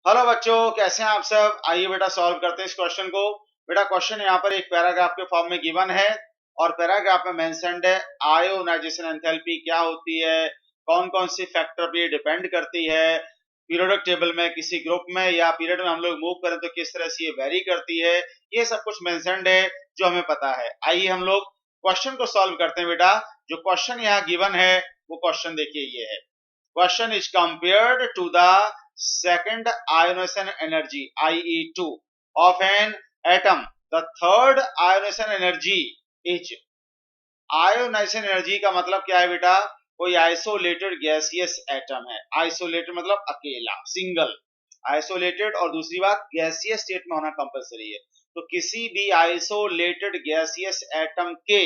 Hello बच्चों, कैसे हैं आप सब। आइए बेटा सॉल्व करते हैं इस क्वेश्चन को। बेटा क्वेश्चन यहाँ पर एक पैराग्राफ के फॉर्म में गिवन है और पैराग्राफ में मेंशन्ड है आयोनाइजेशन एंथैल्पी क्या होती है, कौन कौन सी फैक्टर पे डिपेंड करती है, पीरियोडिक टेबल में किसी ग्रुप में या पीरियड में हम लोग मूव करें तो किस तरह से ये वेरी करती है। ये सब कुछ मेंशन्ड है जो हमें पता है। आइए हम लोग क्वेश्चन को सॉल्व करते हैं। बेटा जो क्वेश्चन यहाँ गिवन है वो क्वेश्चन देखिए ये है। Question is compared to the second ionization energy IE2 of an atom. The third ionization energy is ionization energy का मतलब क्या है बेटा? कोई आइसोलेटेड गैसियस एटम है। आइसोलेटेड मतलब अकेला, सिंगल। आइसोलेटेड और दूसरी बात गैसियस स्टेट में होना कंपलसरी है। तो किसी भी आइसोलेटेड गैसियस एटम के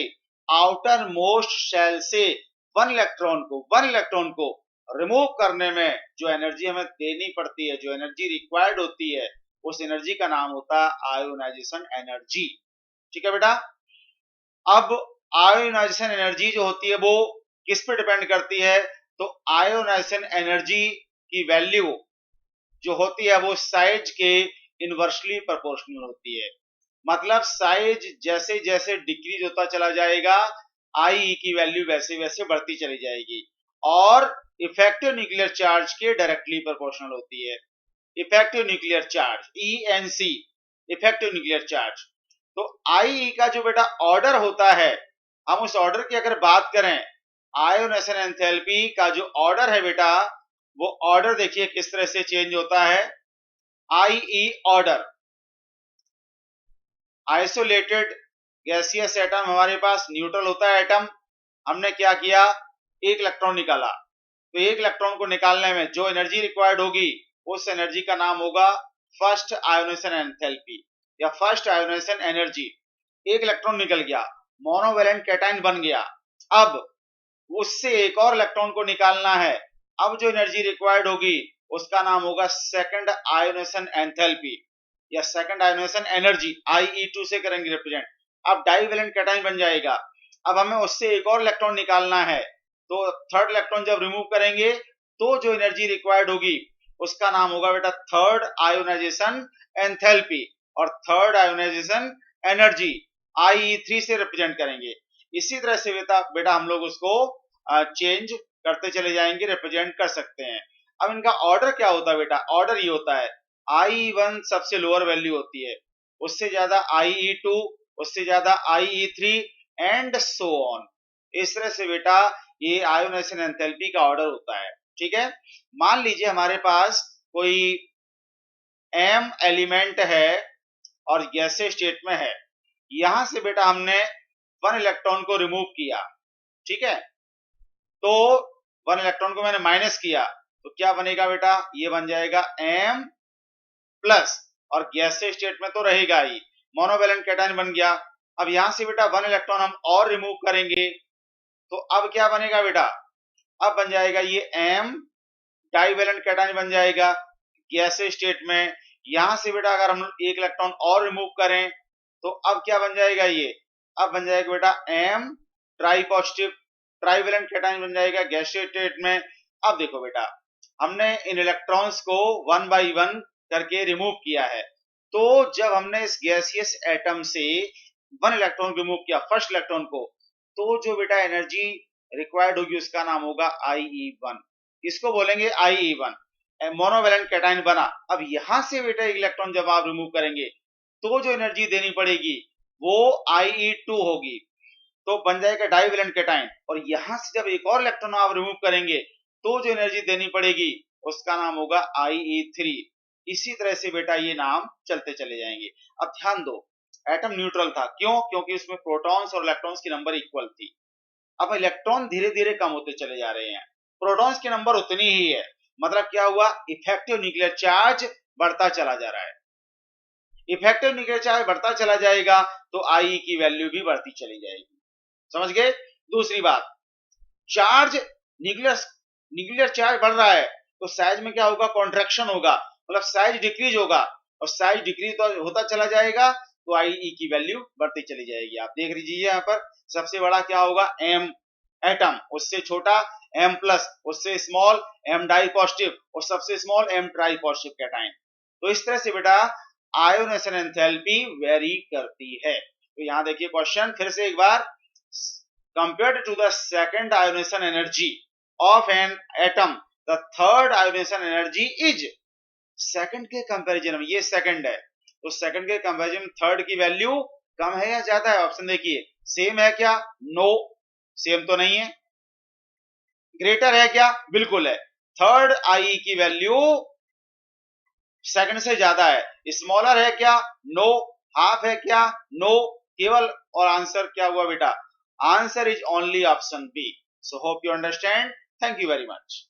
आउटर मोस्ट शेल से वन इलेक्ट्रॉन को रिमूव करने में जो एनर्जी हमें देनी पड़ती है, जो एनर्जी रिक्वायर्ड होती है, उस एनर्जी का नाम होता है आयोनाइजेशन एनर्जी। ठीक है बेटा। अब आयोनाइजेशन एनर्जी जो होती है वो किस पे डिपेंड करती है? तो आयोनाइजेशन एनर्जी की वैल्यू जो होती है वो साइज के इनवर्सली प्रोपोर्शनल होती है। मतलब साइज जैसे जैसे डिक्रीज होता चला जाएगा, आई की वैल्यू वैसे वैसे बढ़ती चली जाएगी और इफेक्टिव न्यूक्लियर चार्ज के डायरेक्टली प्रोपोर्शनल होती है। Effective nuclear charge ENC, effective nuclear charge. तो आई का जो बेटा ऑर्डर होता है, हम उस ऑर्डर की अगर बात करें, आयोनाइजेशन एंथैल्पी का जो ऑर्डर है बेटा, वो ऑर्डर देखिए किस तरह से चेंज होता है। IE order, isolated gaseous atom हमारे पास न्यूट्रल होता है एटम। हमने क्या किया, एक इलेक्ट्रॉन निकाला। तो एक इलेक्ट्रॉन को निकालने में जो एनर्जी रिक्वायर्ड होगी उस एनर्जी का नाम होगा फर्स्ट आयोनाइजेशन एंथैल्पी या फर्स्ट आयोनाइजेशन एनर्जी। एक इलेक्ट्रॉन निकल गया, मोनोवैलेंट कैटायन बन गया। अब उससे एक और इलेक्ट्रॉन को निकालना है। अब जो एनर्जी रिक्वायर्ड होगी उसका नाम होगा सेकंड आयोनाइजेशन एंथैल्पी या सेकंड आयोनाइजेशन एनर्जी। IE2 से करेंगे रिप्रेजेंट। अब डाइवैलेंट कैटायन बन जाएगा। अब हमें उससे एक और इलेक्ट्रॉन निकालना है। तो थर्ड इलेक्ट्रॉन जब रिमूव करेंगे तो जो एनर्जी रिक्वायर्ड होगी उसका नाम होगा बेटा थर्ड आयोनाइजेशन एंथैल्पी और थर्ड आयोनाइजेशन एनर्जी IE3 से रिप्रेजेंट करेंगे। इसी तरह से बेटा हम लोग उसको चेंज करते चले जाएंगे, रिप्रेजेंट कर सकते हैं। अब इनका ऑर्डर क्या होता है बेटा? ऑर्डर ये होता है IE1 सबसे लोअर वैल्यू होती है, उससे ज्यादा IE2, उससे ज्यादा IE3 एंड सो ऑन। इस तरह से बेटा ये आयोनाइजेशन एंथैल्पी का ऑर्डर होता है। ठीक है। मान लीजिए हमारे पास कोई M एलिमेंट है और गैसीय स्टेट में है। यहां से बेटा हमने वन इलेक्ट्रॉन को रिमूव किया। ठीक है। तो वन इलेक्ट्रॉन को मैंने माइनस किया तो क्या बनेगा बेटा? ये बन जाएगा M प्लस, और गैसीय स्टेट में तो रहेगा ही, मोनोवैलेंट कैटायन बन गया। अब यहां से बेटा वन इलेक्ट्रॉन हम और रिमूव करेंगे तो अब क्या बनेगा बेटा? अब बन जाएगा ये M डाइवैलेंट कैटायन बन जाएगा गैसीय स्टेट में। यहां से बेटा अगर हम एक इलेक्ट्रॉन और रिमूव करें तो अब क्या बन जाएगा? ये अब बन जाएगा बेटा M try positive trivalent cation बन जाएगा गैसीय स्टेट में। अब देखो बेटा हमने इन इलेक्ट्रॉन्स को वन बाय वन करके रिमूव किया है। तो जब हमने इस गैसियस एटम से वन इलेक्ट्रॉन रिमूव किया, फर्स्ट इलेक्ट्रॉन को, तो जो बेटा एनर्जी रिक्वायर्ड होगी उसका नाम होगा IE1। इसको बोलेंगे IE1। मोनोवैलेंट कैटायन बना। अब यहां से बेटा एक इलेक्ट्रॉन जब आप रिमूव करेंगे तो जो एनर्जी देनी पड़ेगी वो IE2 होगी, तो बन जाएगा डाइवैलेंट कैटायन। और यहां से जब एक और इलेक्ट्रॉन आप रिमूव करेंगे तो जो एनर्जी देनी पड़ेगी उसका नाम होगा IE3। इसी तरह से बेटा ये नाम चलते चले जाएंगे। अब ध्यान दो, एटम न्यूट्रल था, क्यों? क्योंकि उसमें प्रोटॉन्स और इलेक्ट्रॉन्स की नंबर इक्वल थी। अब इलेक्ट्रॉन धीरे धीरे कम होते चले जा रहे हैं, प्रोटॉन्स की नंबर उतनी ही है। मतलब क्या हुआ? इफेक्टिव न्यूक्लियर चार्ज बढ़ता चला जा रहा है। इफेक्टिव न्यूक्लियर चार्ज बढ़ता चला जाएगा तो IE की वैल्यू भी बढ़ती चली जाएगी। समझ गए? दूसरी बात, चार्ज न्यूक्लियर चार्ज बढ़ रहा है तो साइज में क्या होगा? कॉन्ट्रैक्शन होगा, मतलब साइज डिक्रीज होगा। और साइज डिक्रीज तो होता चला जाएगा तो IE की वैल्यू बढ़ती चली जाएगी। आप देख लीजिए यहाँ पर सबसे बड़ा क्या होगा? M एटम, उससे छोटा M प्लस, उससे स्मॉल M डाई पॉजिटिव और सबसे small M try positive cation. तो इस तरह से बेटा आयोनेशन एंथैल्पी वेरी करती है। तो यहां देखिए क्वेश्चन फिर से एक बार, compared to the second ionization energy of an atom the third ionization energy is, second के कंपैरिजन में, ये सेकंड है तो सेकंड के कंपैरिजन में थर्ड की वैल्यू कम है या ज्यादा है? ऑप्शन देखिए, सेम है क्या? नो, सेम तो नहीं है। ग्रेटर है क्या? बिल्कुल है। थर्ड आई की वैल्यू सेकंड से ज्यादा है। स्मॉलर है क्या? नो। हाफ है क्या? नो। केवल, और आंसर क्या हुआ बेटा? Answer is only option B. So hope you understand. Thank you very much.